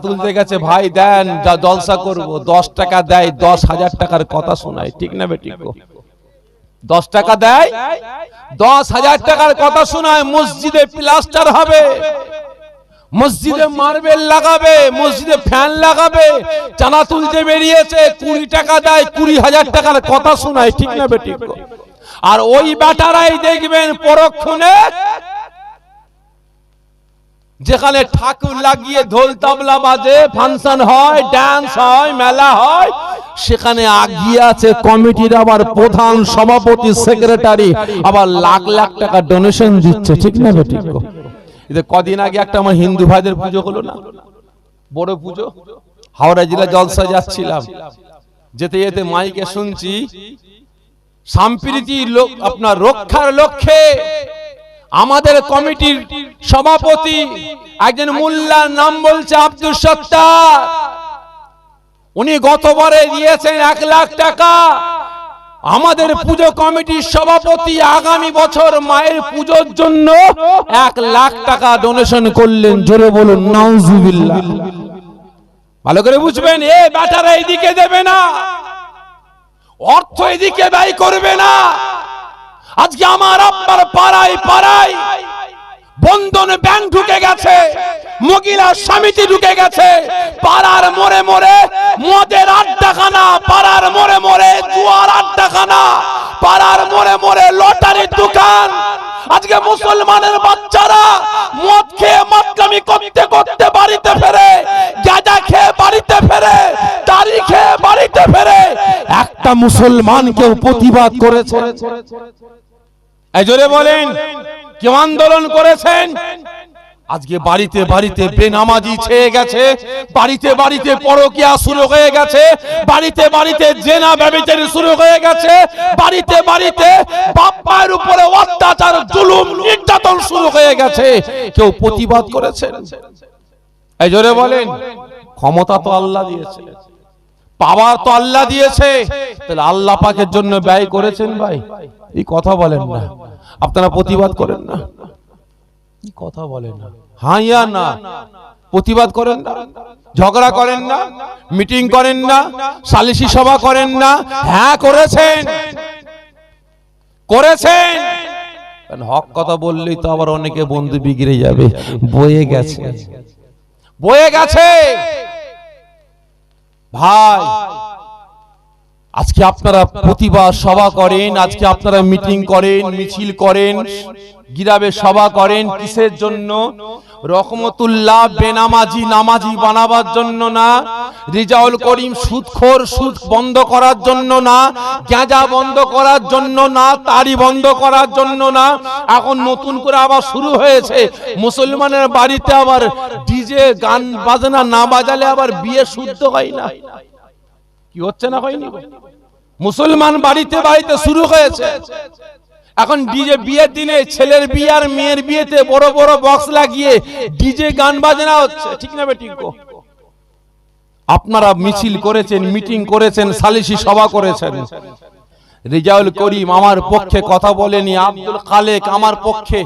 তুলতে গেছে, ভাই দেন যা জলসা করব, 10 টাকা দেয়, 10,000 টাকার কথা শোনায়, ঠিক না বেঠিক? 10 টাকা দেয়, 10,000 টাকার কথা শোনায়। মসজিদে প্লাস্টার হবে, মসজিদে মার্বেল লাগাবে, মসজিদে ফ্যান লাগাবে, চাঁদা তুলতে বেরিয়েছে, 20 টাকা দেয়, 20,000 টাকার কথা শোনায়, ঠিক না বেঠিক? আর ওই বেটারাই দেখবেন পরক্ষণে যেখানে ঠাকুর লাগিয়ে ঢোল তাবলা বাজে, ফাংশন হয়, ডান্স হয়, মেলা হয়, সেখানে আগিয়ে আছে কমিটির আবার প্রধান, সভাপতি, সেক্রেটারি, আবার লাখ লাখ টাকা ডোনেশন দিচ্ছে, ঠিক না বেঠিক? এতে কদিন আগে একটা আমার হিন্দু ভাইদের পুজো হলো না, বড় পুজো, হাওড়া জেলা জলসা যাচ্ছিলাম, যেতে যেতে মাইকে শুনছি সম্প্রীতি আপনার রক্ষার লক্ষ্যে আমাদের কমিটির সভাপতি একজন মোল্লার নাম বলছে আব্দুল সত্তার, উনি গতবারে দিয়েছেন 1 লাখ টাকা। আমাদের পুজো কমিটির সভাপতি আগামী বছর মায়ের পুজোর জন্য 1 লাখ টাকা ডোনেশন করলেন। জোরে বলুন নাউজুবিল্লাহ। ভালো করে বুঝবেন, এ বেটারা এদিকে দেবে না, অর্থ এদিকে ব্যয় করবে না। আজকে আমার আপনার পাড়ায় পাড়ায় বন্ধন ব্যাংক ঢুকে গেছে, মহিলা সমিতি ঢুকে গেছে, পাড়ার মোড়ে মোড়ে মদের আড্ডাখানা, পাড়ার মোড়ে মোড়ে জুয়ার আড্ডাখানা, পাড়ার মোড়ে মোড়ে লটারির দোকান। আজকে মুসলমানের বাচ্চারা মদ খেয়ে মাতলামি করতে করতে বাড়িতে ফেরে, গাঁজা খেয়ে বাড়িতে ফেরে, দাড়ি খেয়ে বাড়িতে ফেরে। একটা মুসলমান কেউ প্রতিবাদ করেছে? এই জোরে বলেন, কেউ আন্দোলন করেছেন? আজকে বাড়িতে বাড়িতে বেনামাজি ছেয়ে গেছে, বাড়িতে বাড়িতে পরকিয়া শুরু হয়ে গেছে, বাড়িতে বাড়িতে জেনা ব্যভিচার শুরু হয়ে গেছে, বাড়িতে বাড়িতে বাপ মায়ের উপরে অত্যাচার, জুলুম, নির্যাতন শুরু হয়ে গেছে। কেউ প্রতিবাদ করেছেন? এই জোরে বলেন। ক্ষমতা তো আল্লাহ দিয়েছে, পাওয়ার তো আল্লাহ দিয়েছে, তাহলে আল্লাহ পাকের জন্য ব্যয় করেছেন ভাই? এই কথা বলেন না, আপনারা প্রতিবাদ করেন না, কথা বলেন না, হ্যাঁ ইয়া না, প্রতিবাদ করেন না, ঝগড়া করেন না, মিটিং করেন না, সালিশি সভা করেন না? হ্যাঁ করেছেন, করেছেন। হক কথা বললেই তো আবার অনেকে বন্ধু বিগড়ে যাবে। বয়ে গেছে, বয়ে গেছে ভাই। আজকে আপনারা প্রতিবাদ সভা করেন, আজকে আপনারা মিটিং করেন, মিছিল করেন, গিরাবে সভা করেন, কিসের জন্য? রহমতুল্লাহ বেনামাজি নামাজি বানাবার জন্য না, রিজাউল করিম সুদখোর সুদ বন্ধ করার জন্য না, গাঁজা বন্ধ করার জন্য না, তাড়ি বন্ধ করার জন্য না। এখন নতুন করে আবার শুরু হয়েছে, মুসলমানের বাড়িতে আবার ডিজে গান বাজনা না বাজালে আবার বিয়ে শুদ্ধ হয় না। কি হচ্ছে না? হয়নি? মুসলমান বাড়িতে বাড়িতে শুরু হয়েছে। এখন ডিজে, বিয়ের দিনে ছেলের বিয়ে আর মেয়ের বিয়েতে বড় বড় বক্স লাগিয়ে ডিজে গান বাজনা হচ্ছে, ঠিক না বেঠিক? আপনারা মিছিল করেছেন, মিটিং করেছেন, সালিশি সভা করেছেন। রিজাউল করিম আমার পক্ষে কথা বলেনি, আব্দুল খালেক আমার পক্ষে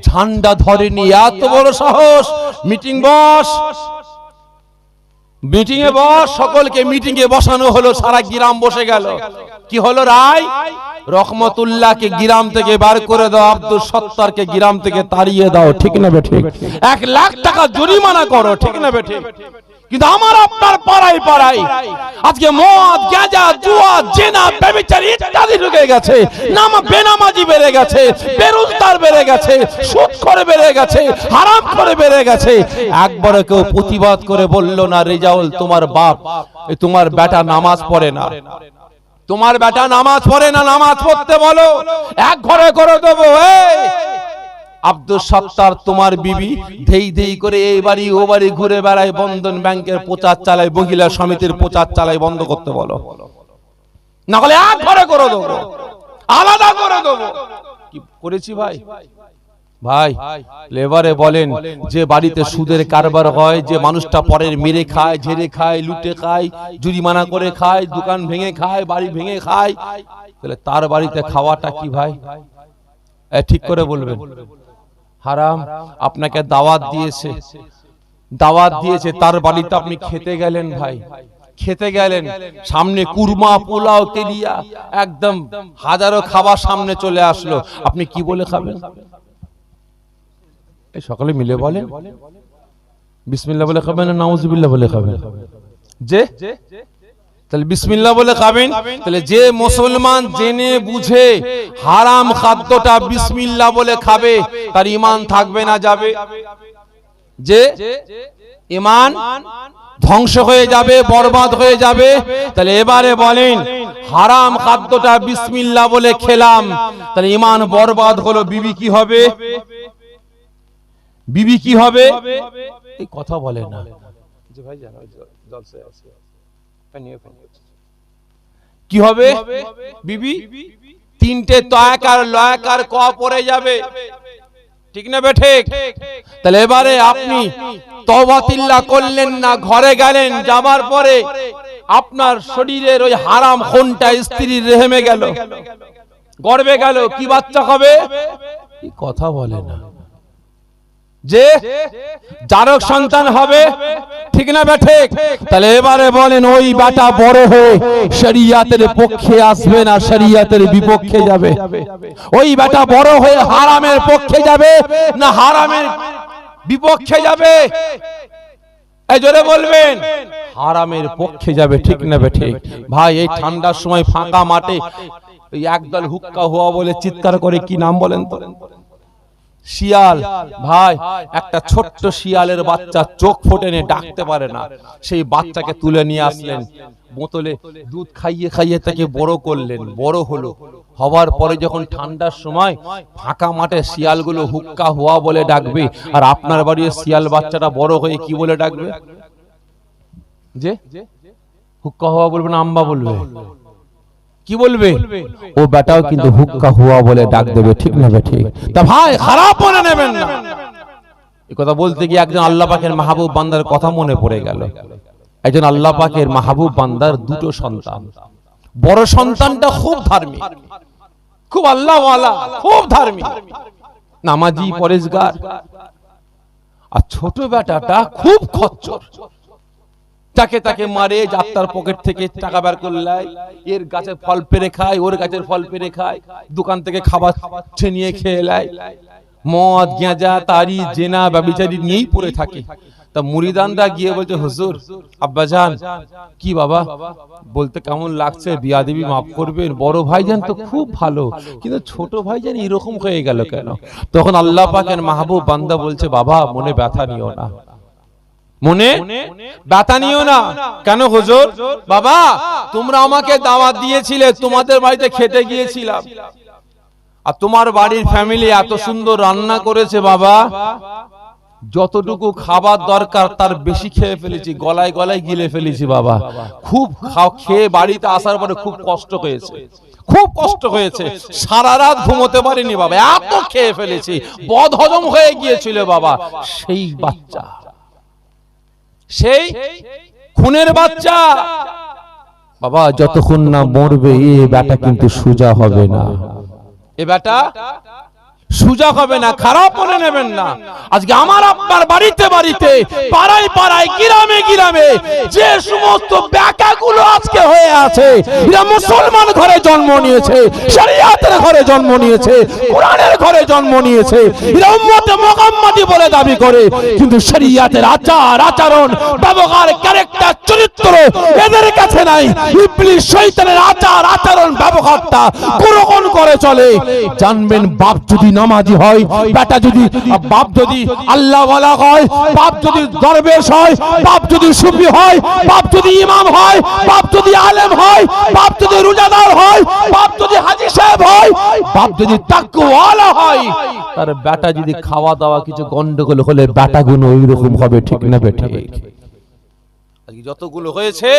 ঝান্ডা ধরেনি। এত বড় সাহস! মিটিং বস, মিটিং এ বস, সকলকে মিটিং এ বসানো হলো, সারা গ্রাম বসে গেল। কি হলো রায়? রহমতুল্লাহকে গ্রাম থেকে বার করে দাও, আব্দুল সত্তারকে গ্রাম থেকে তাড়িয়ে দাও, ঠিক না বেঠিক? 1 লাখ টাকা জরিমানা করো, ঠিক না বেঠিক? কিন্তু আমার আপনার পাড়ায় পাড়ায় আজকে মদ, গাঁজা, জুয়া, জেনা, ব্যভিচার ইত্যাদি ঢুকে গেছে। বেনামাজি বেড়ে গেছে, বেরোজগার বেড়ে গেছে, সুদখোর বেড়ে গেছে, হারামখোর বেড়ে গেছে। একবারে কেউ প্রতিবাদ করে বলল না, রেজাউল তোমার বাপ, তোমার বেটা নামাজ পড়ে না, তোমার বেটা নামাজ পড়ে না, নামাজ পড়তে বলো, এক ঘরে করে দেবো। আব্দুল সত্তার তোমার বিবি ধেই ধেই করে এই বাড়ি ও বাড়ি ঘুরে বেড়ায়, বন্ধন ব্যাংকের প্রচার চালায়, মহিলা সমিতির প্রচার চালায়, বন্ধ করতে বলো, না হলে এক ঘরে করে দেবো, আলাদা করে দেবো। কি করেছি ভাই? ভাই লেবারে বলেন, যে বাড়িতে সুদের কারবার হয়, যে মানুষটা পরের মেরে খায়, ঝেড়ে খায়, লুটে খায়, জরিমানা করে খায়, দোকান ভেঙে খায়, বাড়ি ভেঙে খায়, তাহলে তার বাড়িতে খাওয়াটা কি ভাই? ঠিক করে বলবেন। হারাম। আপনাকে দাওয়াত দিয়েছে, দাওয়াত দিয়েছে, তার বাড়িতে আপনি খেতে গেলেন ভাই, খেতে গেলেন, সামনে কুরমা, পোলাও, তেলিয়া, একদম হাজারো খাবার সামনে চলে আসলো, আপনি কি বলে খাবেন? এই সকালে মিলে বলেন বিসমিল্লাহ বলে খাবেন না নাউজুবিল্লাহ বলে খাবেন? যে তাহলে বিসমিল্লাহ বলে খাবেন। তাহলে যে মুসলমান জেনে বুঝে হারাম খাদ্যটা বিসমিল্লাহ বলে খাবে, তার ঈমান থাকবে না যাবে? যে ঈমান ধ্বংস হয়ে যাবে, বরবাদ হয়ে যাবে। তাহলে এবারে বলেন, হারাম খাদ্যটা বিসমিল্লাহ বলে খেলাম, তাহলে ঈমান বরবাদ হলো, বিবি কি হবে? বিবি কি হবে? এই কথা বলে না যে ভাই জানো জলসে আছে, কি হবে? বিবি তিনটে তয়াকার লয়াকার ক পড়ে যাবে, ঠিক না বেঠিক? তাহলে এবারে আপনি তওবাতিল্লাহ করলেন না, ঘরে গেলেন, যাবার পরে আপনার শরীরের ওই হারাম খুনটা স্ত্রীর রেহেমে গেল, গর্ভে গেল, কি বাচ্চা হবে? কি কথা বলে না যে জারক সন্তান হবে, ঠিক না বেঠিক? তাহলে এবারে বলেন, ওই বেটা বড় হয়ে শরীয়তের পক্ষে আসবে না শরীয়তের বিপক্ষে যাবে? ওই বেটা বড় হয়ে হারামের পক্ষে যাবে না হারামের বিপক্ষে যাবে? এই জোরে বলবেন, হারামের পক্ষে যাবে, ঠিক না বেঠিক? ভাই এই ঠান্ডার সময় ফাঁকা মাঠে এই একদল হুক্কা হওয়া বলে চিৎকার করে, কি নাম বলেন তো? শিয়াল। ভাই একটা ছোট্ট শিয়ালের বাচ্চা চোখ ফোটেনে ডাকতে পারে না, সেই বাচ্চাকে তুলে নিয়ে আসলেন, বোতলে দুধ খাইয়ে খাইয়ে তাকে বড় করলেন, বড় হলো, হওয়ার পরে যখন ঠান্ডার সময় ফাঁকা মাঠে শিয়ালগুলো হুক্কা হওয়া বলে ডাকবে, আর আপনার বাড়ির শিয়াল বাচ্চাটা বড় হয়ে কি বলে ডাকবে? যে হুক্কা হওয়া বলবে না আম্বা বলবে? কি বলবে? ও বেটাও কিন্তু হুক্কা হুয়া বলে ডাক দেবে, ঠিক না বেঠিক? তা ভাই খারাপ মনে নেবেন না। এই কথা বলতে গিয়ে একজন আল্লাহ পাকের মাহবুব বান্দার কথা মনে পড়ে গেল। একজন আল্লাহ পাকের মাহবুব বান্দার দুটো সন্তান, বড় সন্তানটা খুব ধার্মিক, খুব আল্লাহওয়ালা, খুব ধার্মিক, নামাজি, পরেজগার, আর ছোট বেটাটা খুব খচ্চর, তাকে তাকে মারে, যাত্রার পকেট থেকে টাকা বের করলে, এর গাছের ফল পেরে খায়, ওর গাছের ফল পেরে খায়, দোকান থেকে খাবার নিয়ে খেয়ে নেয়, মদ, গাঁজা, তারি, জেনা, ব্যভিচারী নিয়েই পড়ে থাকে। তা মুরিদানরা গিয়ে বলছে, হুজুর, আব্বাজান, কি বাবা বলতে কেমন লাগছে, বিয়াদবি মাফ করবেন, বড় ভাইজান তো খুব ভালো, কিন্তু ছোট ভাইজান এরকম হয়ে গেল কেন? তখন আল্লাহ পাকের মাহবুব বান্দা বলছে, বাবা মনে ব্যথা নিও না, মনে ব্যথা নিও না। কেন হুজুর? বাবা তোমরা আমাকে দাওয়াত দিয়েছিলে, তোমাদের বাড়িতে খেতে গিয়েছিলাম, আর তোমার বাড়ির ফ্যামিলি এত সুন্দর রান্না করেছে বাবা, যতটুকু খাবার দরকার তার বেশি খেয়ে ফেলেছি, গলায় গলায় গিলে ফেলেছি বাবা, খুব খেয়ে বাড়িতে আসার পরে খুব কষ্ট হয়েছে, খুব কষ্ট হয়েছে, সারা রাত ঘুমোতে পারিনি বাবা, এত খেয়ে ফেলেছি, বদ হজম হয়ে গিয়েছিল বাবা। সেই বাচ্চা, সেই খুনের বাচ্চা বাবা যতক্ষণ না মরবে, এ বেটা কিন্তু সোজা হবে না, এ বেটা সোজা হবে না, খারাপ মনে নেবেন না। আজকে আমার আপনার বাড়িতে বাড়িতে, পাড়ায় পাড়ায়, গ্রামে গ্রামে যে সমস্ত বেকাগুলো আজকে হয়ে আছে, এরা মুসলমান ঘরে জন্ম নিয়েছে, শরিয়াতের ঘরে জন্ম নিয়েছে, কোরআনের ঘরে জন্ম নিয়েছে, এরা উম্মতে মুহাম্মাদি বলে দাবি করে, কিন্তু শরিয়াতের আচার আচরণ, ব্যবহার, ক্যারেক্টার, চরিত্র এদের কাছে নাই। ইবলিস শয়তানের আচার আচরণ ব্যবহারটা গ্রহণ করে চলে। জানবেন, বাপ যদি নামাজি হয়, বেটা যদি, বাপ যদি আল্লাহওয়ালা হয়, বাপ যদি দরবেশ হয়, বাপ যদি সুফি হয়, বাপ যদি ইমাম হয়, বাপ যদি আলেম হয়, বাপ যদি রোজাদার হয়, বাপ যদি হাজী সাহেব হয়, বাপ যদি তাকওয়ালা হয়, তার বেটা যদি খাওয়া দাওয়া কিছু গন্ডগোল হলে বেটাগুলো ওইরকম হবে, ঠিক না বেঠিক? যতগুলো হয়েছে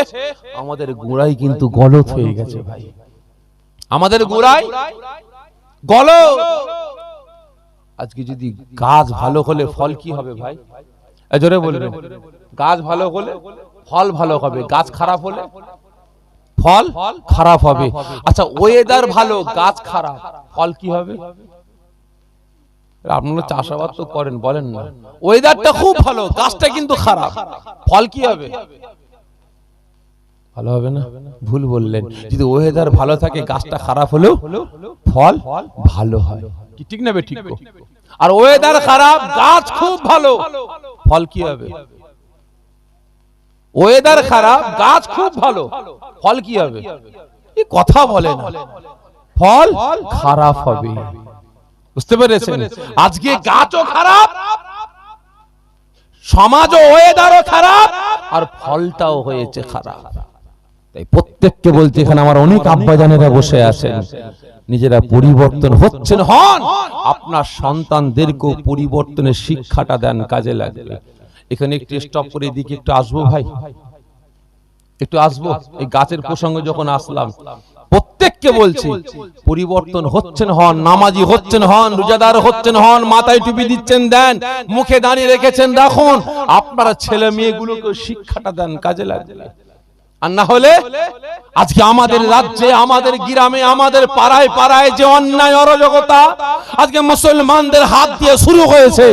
আমাদের গোড়াই কিন্তু গলত হয়ে গেছে ভাই, আমাদের গোড়াই গলত। আজকে যদি গাছ ভালো হলে ফল কি হবে ভাই? জোরে বলবেন, গাছ ভালো হলে ফল ভালো হবে, গাছ খারাপ হলে ফল খারাপ হবে। আচ্ছা ওয়েদার ভালো, গাছ খারাপ, ফল কি হবে? আপনারা চাষাবাদ তো করেন, বলেন না ওয়েদারটা খুব ভালো, গাছটা কিন্তু খারাপ, ফল কি হবে? ভালো হবে না? ভুল বললেন। যদি ওয়েদার ভালো থাকে, গাছটা খারাপ হলেও ফল ভালো হয়, কি ঠিক না? ঠিক। আর ওয়েদার খারাপ, গাছ খুব ভালো, ফল কি হবে? ওয়েদার খারাপ, গাছ খুব ভালো, ফল কি হবে? এই কথা বলে না, ফল খারাপ হবে। বুঝতে পেরেছেন? আজকে গাছও খারাপ, সমাজও ওয়েদারও খারাপ, আর ফলটাও হয়েছে খারাপ। তাই প্রত্যেককে বলতে, এখানে আমার অনেক আব্বাজানেরা বসে আছেন, নিজেরা পরিবর্তন হচ্ছেন, হন, আপনার সন্তানদেরকেও পরিবর্তনের শিক্ষাটা দেন, কাজে লাগবে। এখানে একটু স্টপ করে এদিকে একটু আসবো ভাই, একটু আসবো। এই গাছের প্রসঙ্গে যখন আসলাম, প্রত্যেককে বলছি পরিবর্তন হচ্ছেন, হন, নামাজি হচ্ছেন, হন, রোজাদার হচ্ছেন, হন, মাথায় টুপি দিচ্ছেন, দেন, মুখে দাঁড়িয়ে রেখেছেন, রাখুন। আপনারা ছেলে মেয়েগুলোকে শিক্ষাটা দেন, কাজে লাগবে। আর না হলে আজকে আমাদের রাজ্যে, আমাদের গ্রামে, আমাদের পাড়ায় পাড়ায় যে অন্যায় অরাজকতা আজকে মুসলমানদের হাত দিয়ে শুরু হয়েছে,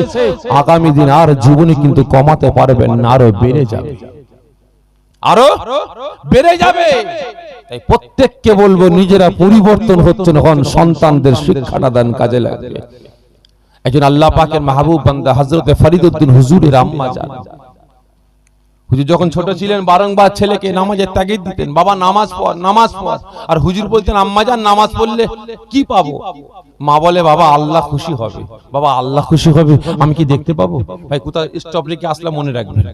আগামী দিন আর জীবনে কিন্তু কমাতে পারবেন না, আরো বেড়ে যাবে, আরো বেড়ে যাবে। তাই প্রত্যেককে বলবো, নিজেরা পরিবর্তন হচ্ছেন, হন, সন্তানদের শিক্ষাটা দেন, কাজে লাগবে। একজন আল্লাহ পাকের মাহবুব বান্দা হযরত ফরিদউদ্দিন হুজুরের আম্মা জান, হুজুর যখন ছোট ছিলেন বারংবার ছেলেকে নামাজের তাগিদ দিতেন, বাবা নামাজ পড়, নামাজ পড়। আর হুজুর বলতেন, আম্মা জান নামাজ পড়লে কি পাবো? মা বলে, বাবা আল্লাহ খুশি হবে। বাবা আল্লাহ খুশি হবে, আমি কি দেখতে পাবো? ভাই কোথাও স্টপ রেখে আসলাম, মনে রাখবেন,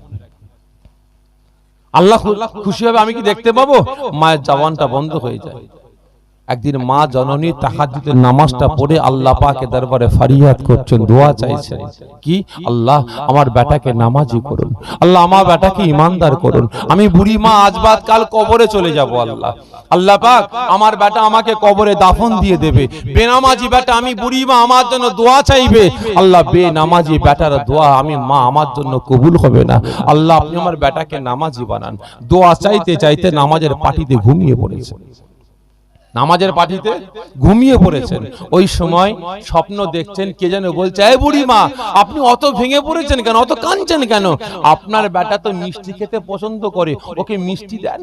আল্লাহ খুশি হবে, আমি কি দেখতে পাবো? মায়ের জবানটা বন্ধ হয়ে যায়। একদিন মা জননী তাহাজ্জুদের নামাজটা পড়ে আল্লাহ পাকের দরবারে ফরিয়াদ করছেন, দোয়া চাইছেন, কি? আল্লাহ আমার বেটাকে নামাজি করুন, আল্লাহ আমার বেটাকে ঈমানদার করুন। আমি বুড়ি মা আজ বাদ কাল কবরে চলে যাব, আল্লাহ, আল্লাহ পাক আমার বেটা আমাকে কবরে দাফন দিয়ে দেবে। বেনামাজি বেটা, আমি বুড়ি মা, আমার জন্য দোয়া চাইবে, আল্লাহ বেনামাজি বেটার দোয়া আমি মা আমার জন্য কবুল হবে না। আল্লাহ আপনি আমার বেটাকে নামাজি বানান। দোয়া চাইতে চাইতে নামাজের পাটিতে ঘুমিয়ে পড়েছে, নামাজের পাটিতে ঘুমিয়ে পড়েছেন। ওই সময় স্বপ্ন দেখছেন, কে যেন বলছে, এই বুড়ি মা আপনি অত ভেঙে পড়েছেন কেন, অত কাঁদছেন কেন? আপনার বেটা তো মিষ্টি খেতে পছন্দ করে, ওকে মিষ্টি দেন।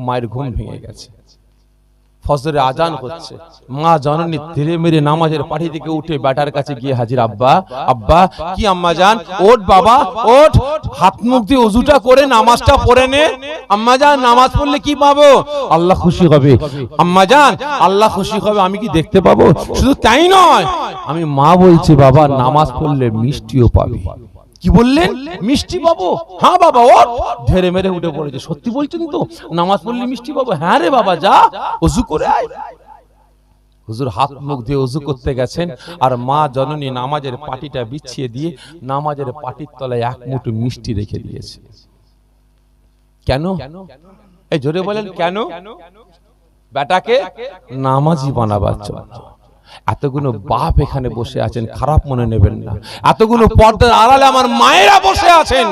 মায়ের ঘুম ভেঙে গেছে, ফজরে আজান হচ্ছে, মা জননী ধীরে মেরে নামাজের পাটি থেকে উঠে বেটার কাছে গিয়ে হাজির। আব্বা, আব্বা, কি আম্মা জান? ওঠ বাবা ওঠ, হাত মুখ দিয়ে ওযুটা করে নামাজটা পড়ে নে। আম্মা জান নামাজ পড়লে কি পাবো? আল্লাহ খুশি হবে। আম্মা জান আল্লাহ খুশি হবে, আমি কি দেখতে পাবো? শুধু তাই নয়, আমি মা বলছি বাবা নামাজ পড়লে মিষ্টিও পাবে। কি বললেন? মিষ্টি পাবো? হ্যাঁ বাবা ওঠ। ধীরে মেরে উঠে পড়েছে, সত্যি বলছেন তো? নামাজ পড়লে মিষ্টি পাবো? হ্যাঁ রে বাবা, যা ওযু করে আয়। হুজুর হাত মুখ দিয়ে ওযু করতে গেছেন, আর মা জননী নামাজের পাটিটা বিছিয়ে দিয়ে নামাজের পাটির তলায় এক মুঠো মিষ্টি রেখে দিয়েছে। কেন? এই জোরে বলেন, কেন? বেটাকে নামাজি বানাবার জন্য। এতগুলো বাপ এখানে বসে আছেন, খারাপ মনে নেবেন না। এতগুলো পর্দার আড়ালে আমার মায়েরা বসে আছেন,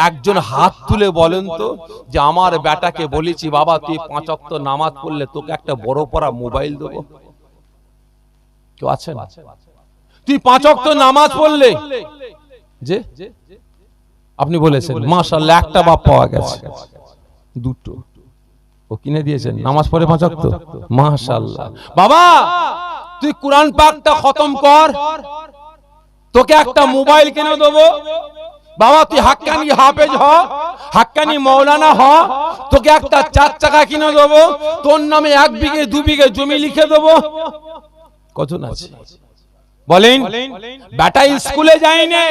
একজন হাত তুলে বলেন তো, যে আমার বেটাকে বলেছি বাবা তুই 5 ওয়াক্ত নামাজ পড়লে তোকে একটা বড় পড়া মোবাইল দেবো। কেউ আছেন? তুই 5 ওয়াক্ত নামাজ পড়লে যে আপনি বলেছেন, মাশাআল্লাহ একটা বাপ পাওয়া গেছে, দুটো ও কিনে দিয়েছেন, নামাজ পড়ে 5 ওয়াক্ত, মাশাআল্লাহ। বাবা তুই কুরআন পাকটা খতম কর, তোকে একটা মোবাইল কিনে দেবো। বাবা তুই হাক্কানি হাফেজ হ, হাক্কানি মাওলানা হ, তোকে একটা 4 চাকা কিনে দেবো, তোর নামে 1 বিঘে 2 বিঘে জমি লিখে দেবো। কজন আছে বলেন? বেটা স্কুলে যায়নি,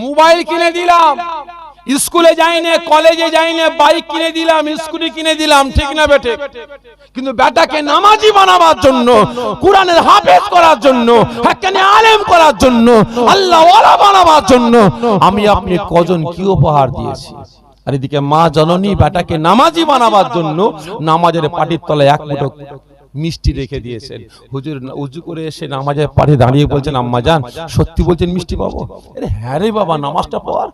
মোবাইল কিনে দিলাম, স্কুলে যাইনে, কলেজে যাইনে, বাইক কিনে দিলাম, স্কুটি কিনে দিলাম, ঠিক না বেটে? কিন্তু বেটাকে নামাজি বানাবার জন্য, কুরআনের হাফেজ করার জন্য, হাক্কানি আলেম করার জন্য, আল্লাহ ওয়ালা বানাবার জন্য আমি আপনি কজন কি উপহার দিয়েছি। আর এদিকে মা জননী বেটাকে নামাজি বানাবার জন্য নামাজের পাটির তলায় 1 মুঠো মিষ্টি রেখে দিয়েছেন। হুজুর উজু করে এসে নামাজের পাটে দাঁড়িয়ে বলছেন, আম্মা জান সত্যি বলছেন মিষ্টি পাবো? আরে হ্যাঁ রে বাবা, নামাজটা পড়,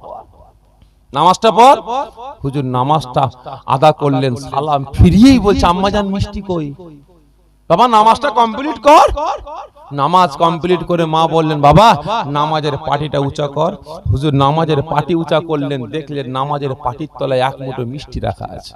নামাজটা পড়। হুজুর নামাজটা আদা করলেন, সালাম ফিরিয়েই বলছে, আম্মা জান মিষ্টি কই? বাবা নামাজটা কমপ্লিট কর। নামাজ কমপ্লিট করে মা বললেন, বাবা নামাজের পাটিটা উঁচা কর। হুজুর নামাজের পাটি উঁচা করলেন, দেখলেন নামাজের পাটির তলায় এক মুঠো মিষ্টি রাখা আছে।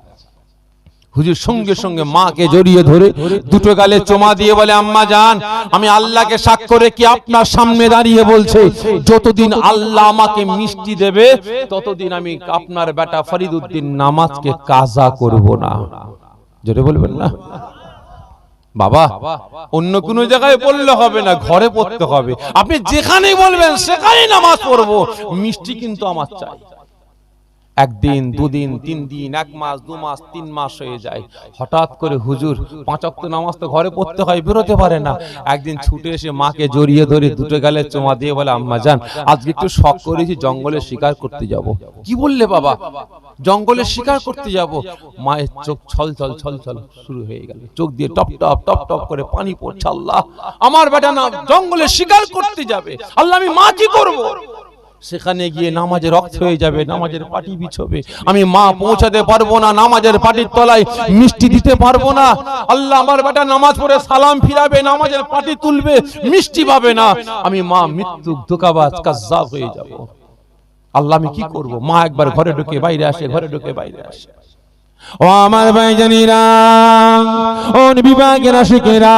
হুজুর সঙ্গে সঙ্গে মাকে জড়িয়ে ধরে দুটো গালে চুমা দিয়ে বলে, আম্মা জান, আমি আল্লাহকে সাক্ষ্য রেখে আপনার সামনে দাঁড়িয়ে বলছি, যতদিন আল্লাহ আমাকে মিষ্টি দেবে ততদিন আমি আপনার বেটা ফরিদউদ্দিন নামাজকে কাজা করব না। জোরে বলবেন না? বাবা অন্য কোন জায়গায় পড়লে হবে না, ঘরে পড়তে হবে। আপনি যেখানেই বলবেন সেখানেই নামাজ পড়বো, মিষ্টি কিন্তু আমার চাই। একদিন, দুদিন, 3 দিন, 1 মাস, 2 মাস, 3 মাস হয়ে যায়। হঠাৎ করে হুজুর 5 ওয়াক্ত নামাজ তো ঘরে পড়তে হয়, বেরোতে পারে না। একদিন ছুটে এসে মাকে জড়িয়ে ধরে দুটো গালে চুমা দিয়ে বলে, আম্মা জান, আজকে একটু শখ করেছি জঙ্গলে শিকার করতে যাব। কি বললে বাবা? জঙ্গলে শিকার করতে যাব? মায়ের চোখ ছল ছল ছল ছল শুরু হয়ে গেল, চোখ দিয়ে টপ টপ টপ টপ করে পানি পড়ছে। আল্লাহ, আমার বেটা না জঙ্গলে শিকার করতে যাবে, আল্লাহ আমি মা কি করব? সেখানে গিয়ে নামাজের রক্ত হয়ে যাবে, নামাজের পাটি বিছবে, আমি মা পৌঁছাতে পারবো না, নামাজের পাটির তলায় মিষ্টি দিতে পারবো না। আল্লাহ, আমার বেটা নামাজ পড়ে সালাম ফিরাবে, নামাজের পাটি তুলবে, মিষ্টি পাবে না, আমি মা মৃত্যু ধোঁকাবাজ কাজ্জাব হয়ে যাব। আল্লাহ আমি কি করব? মা একবার ঘরে ঢুকে বাইরে আসে, ঘরে ঢুকে বাইরে আসে। ও আমার ভাইজানেরা, ও বিভাগের আশিকেরা,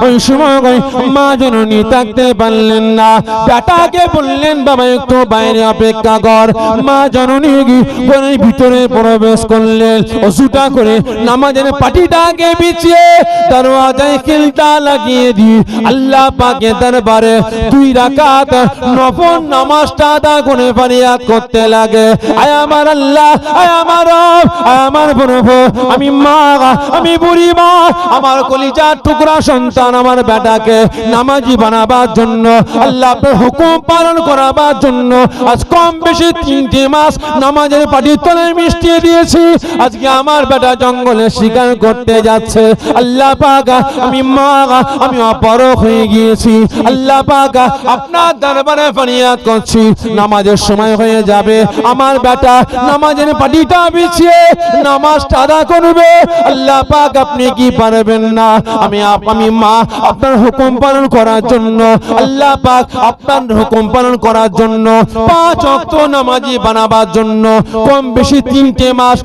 ওই সময় মা জননী থাকতে পারলেন না, বেটাকে বললেন, বাবা একটু বাইরে অপেক্ষা কর। মা জননী ঘরের ভিতরে প্রবেশ করলেন, ওযুটা করে নামাজের পাটিটাকে বিছিয়ে দরওয়াজায় খিলটা লাগিয়ে দিয়ে আল্লাহ পাকের দরবারে 2 রাকাত নফল নামাজটা আদা করে ফরিয়াদ করতে লাগে, আয় আমার আল্লাহ, আয় আমার রব, আয় আমার প্রভু, আমি মা, আমি বুড়ি মা, আমার কলিজার টুকরা সন্তান আমার বেটাকে নামাজি বানাবার জন্য, আল্লাহ আপনার হুকুম পালন করাবার জন্য আজ কম বেশি 3টে মাস নামাজের পাটির তলায় মিষ্টি দিয়েছি। আজকে আমার বেটা জঙ্গলে শিকার করতে যাচ্ছে। আল্লাহ পাক, আমি মা, আমি অপরক হয়ে গিয়েছি। আল্লাহ পাক, আপনার দরবারে ফরিয়াদ করছি, নামাজের সময় হয়ে যাবে, আমার বেটা নামাজের পাটিটা বিছিয়ে নামাজটা আদা করবে। আল্লাহ পাক আপনি কি পারবেন না? আমি মা আপনার হুকুম পালন করার জন্য, আল্লাহ পাক আপনার হুকুম পালন করার জন্য 5 ওয়াক্ত নামাজি বানাবার জন্য কম বেশি 3টে মাস